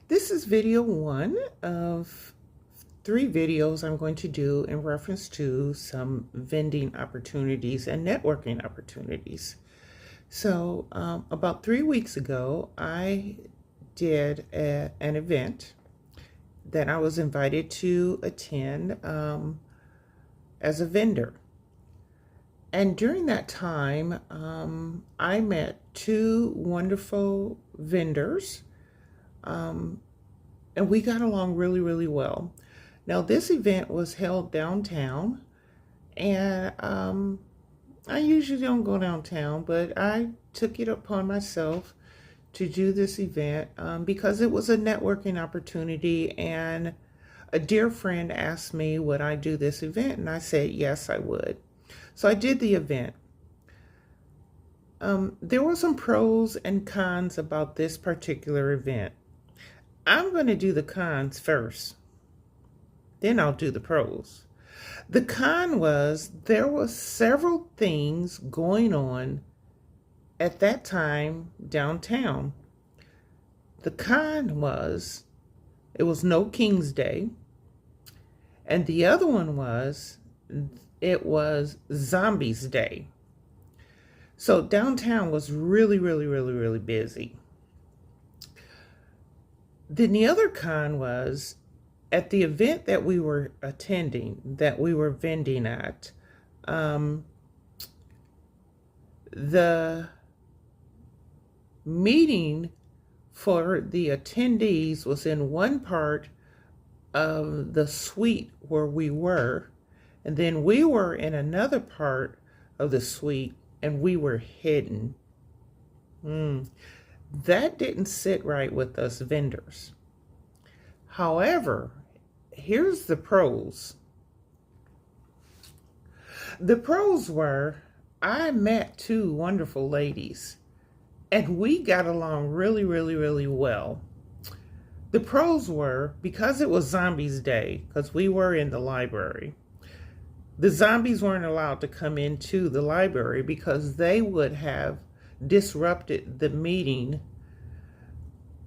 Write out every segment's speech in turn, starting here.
This is video one of 3 videos I'm going to do in reference to some vending opportunities and networking opportunities. So about 3 weeks ago, I did an event that I was invited to attend as a vendor. And during that time, I met 2 wonderful vendors, and we got along really, really well. Now, this event was held downtown, and I usually don't go downtown, but I took it upon myself to do this event because it was a networking opportunity, and a dear friend asked me would I do this event, and I said yes, I would. So I did the event. There were some pros and cons about this particular event. I'm going to do the cons first, then I'll do the pros. The con was there were several things going on at that time downtown. The con was it was no King's Day, and the other one was it was Zombies Day. So downtown was really, really, really, really busy. Then the other con was at the event that we were attending, that we were vending at, the meeting for the attendees was in one part of the suite where we were, and then we were in another part of the suite and we were hidden. That didn't sit right with us vendors. However, here's the pros. The pros were I met 2 wonderful ladies and we got along really, really, really well. The pros were because it was Zombies Day, because we were in the library. The zombies weren't allowed to come into the library because they would have disrupted the meeting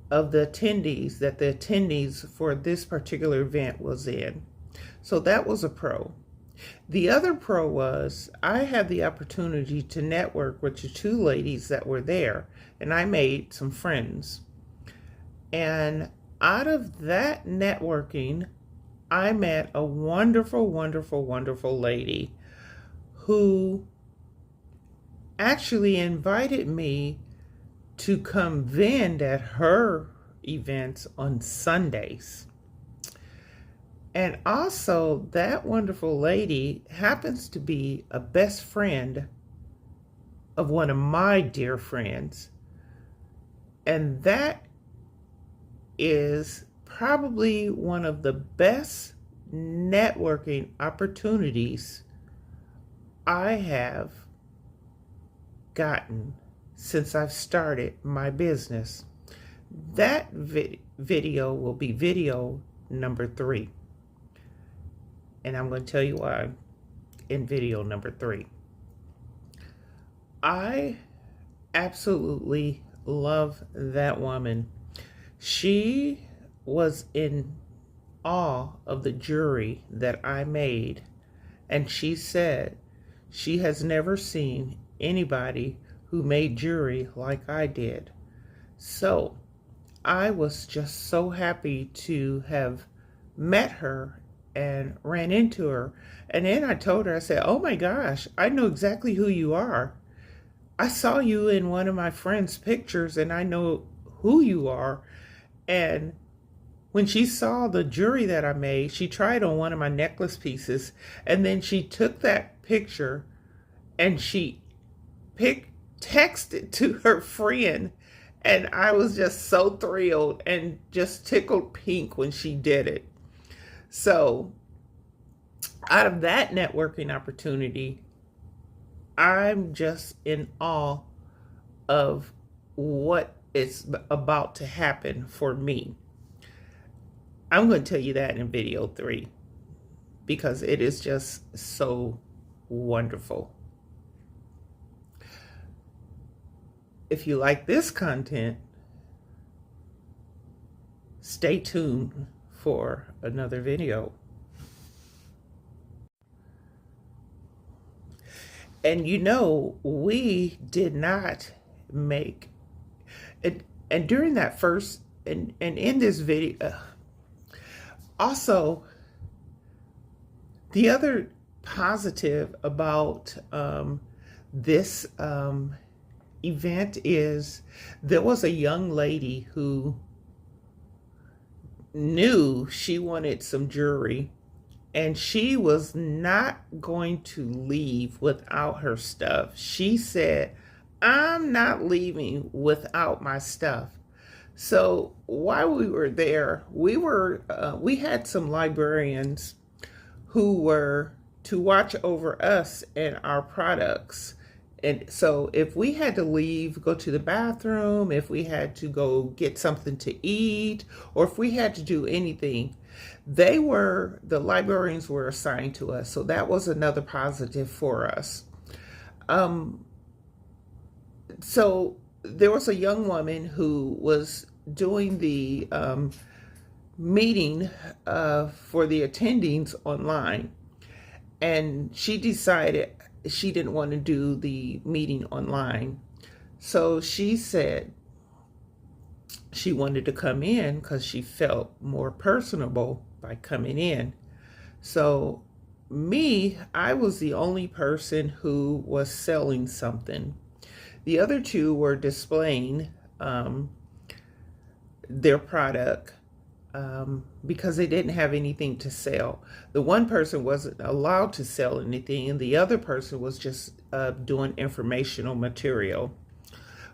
of the attendees that the attendees for this particular event was in. So that was a pro. The other pro was I had the opportunity to network with the 2 ladies that were there, and I made some friends. And out of that networking, I met a wonderful, wonderful, wonderful lady who actually invited me to come vend at her events on Sundays. And also, that wonderful lady happens to be a best friend of one of my dear friends. And that is probably one of the best networking opportunities I have gotten since I've started my business. That video will be video number 3. And I'm going to tell you why in video number 3. I absolutely love that woman. She was in awe of the jewelry that I made, and she said she has never seen anybody who made jewelry like I did. So I was just so happy to have met her and ran into her. And then I told her, I said, oh my gosh, I know exactly who you are. I saw you in one of my friend's pictures and I know who you are. And when she saw the jewelry that I made, she tried on one of my necklace pieces, and then she took that picture and she texted to her friend, and I was just so thrilled and just tickled pink when she did it. So out of that networking opportunity, I'm just in awe of what is about to happen for me. I'm going to tell you that in video 3 because it is just so wonderful. If you like this content, stay tuned for another video. And you know, we did not make it. And during that first, and in this video, also, the other positive about this event is there was a young lady who knew she wanted some jewelry, and she was not going to leave without her stuff. She said, I'm not leaving without my stuff. So while we were there, we had some librarians who were to watch over us and our products. And so if we had to leave, go to the bathroom, if we had to go get something to eat, or if we had to do anything, the librarians were assigned to us. So that was another positive for us. So there was a young woman who was doing the meeting for the attendings online, and she decided she didn't want to do the meeting online. So she said she wanted to come in because she felt more personable by coming in. So I was the only person who was selling something. The other two were displaying their product because they didn't have anything to sell. The one person wasn't allowed to sell anything, and the other person was just doing informational material.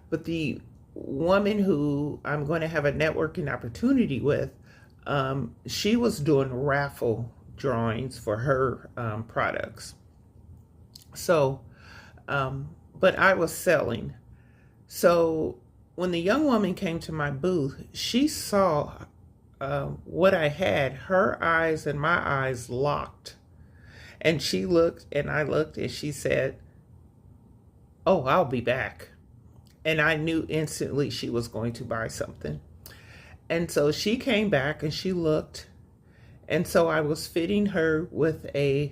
But the woman who I'm going to have a networking opportunity with, she was doing raffle drawings for her products. So, but I was selling. So when the young woman came to my booth, she saw what I had. Her eyes and my eyes locked. And she looked and I looked and she said, oh, I'll be back. And I knew instantly she was going to buy something. And so she came back and she looked. And so I was fitting her with a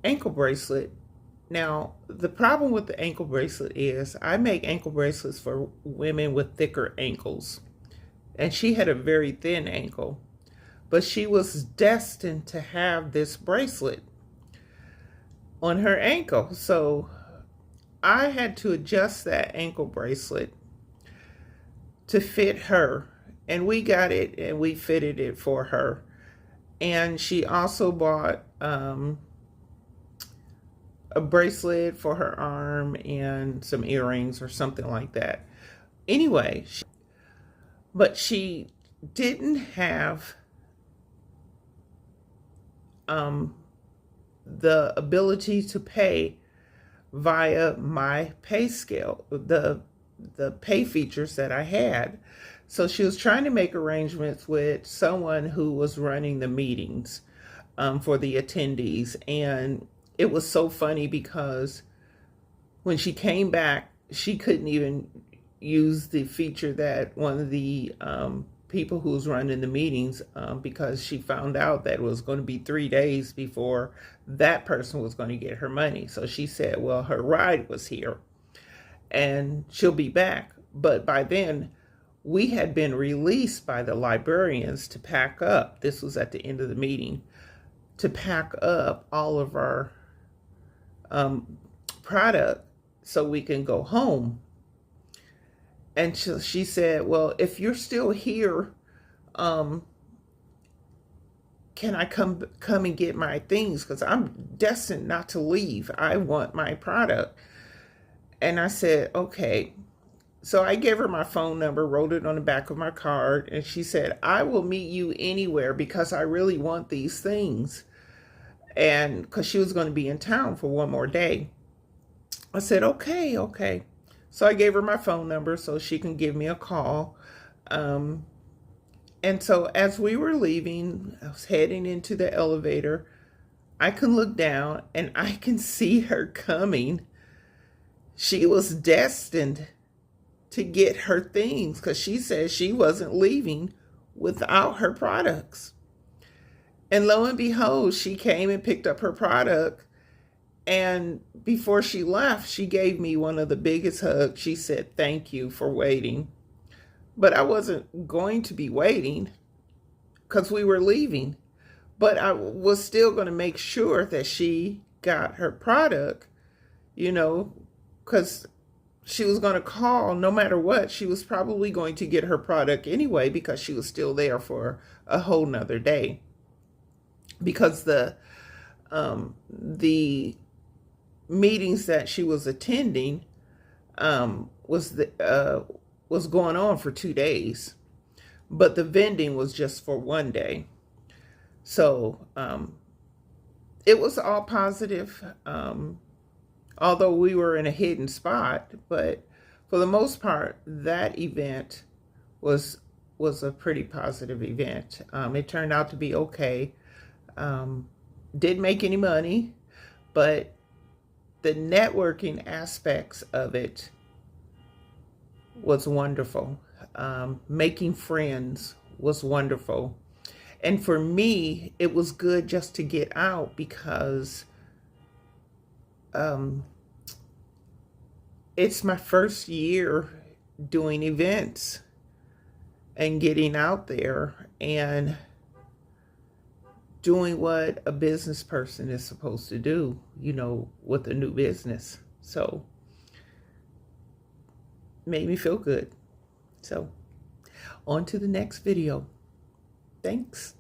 ankle bracelet. Now, the problem with the ankle bracelet is I make ankle bracelets for women with thicker ankles. And she had a very thin ankle. But she was destined to have this bracelet on her ankle. So I had to adjust that ankle bracelet to fit her. And we got it and we fitted it for her. And she also bought a bracelet for her arm and some earrings or something like that. Anyway, but she didn't have the ability to pay via my pay scale, the pay features that I had. So she was trying to make arrangements with someone who was running the meetings for the attendees. And it was so funny because when she came back, she couldn't even use the feature that one of the people who was running the meetings, because she found out that it was going to be 3 days before that person was going to get her money. So she said, well, her ride was here and she'll be back. But by then, we had been released by the librarians to pack up. This was at the end of the meeting, to pack up all of our product so we can go home. And she said, well, if you're still here, can I come and get my things? Because I'm destined not to leave. I want my product. And I said, okay. So I gave her my phone number, wrote it on the back of my card. And she said, I will meet you anywhere because I really want these things. And because she was going to be in town for one more day. I said, okay. So I gave her my phone number so she can give me a call. And so as we were leaving, I was heading into the elevator, I can look down and I can see her coming. She was destined to get her things because she said she wasn't leaving without her products. And lo and behold, she came and picked up her product. And before she left, she gave me one of the biggest hugs. She said, "Thank you for waiting." But I wasn't going to be waiting because we were leaving. But I was still going to make sure that she got her product, because she was going to call no matter what. She was probably going to get her product anyway because she was still there for a whole nother day. Because the meetings that she was attending was going on for 2 days, but the vending was just for 1 day. So it was all positive, although we were in a hidden spot. But for the most part, that event was a pretty positive event. It turned out to be okay. Didn't make any money, but the networking aspects of it was wonderful. Making friends was wonderful. And for me, it was good just to get out because it's my first year doing events and getting out there and doing what a business person is supposed to do, with a new business. So made me feel good. So on to the next video. Thanks.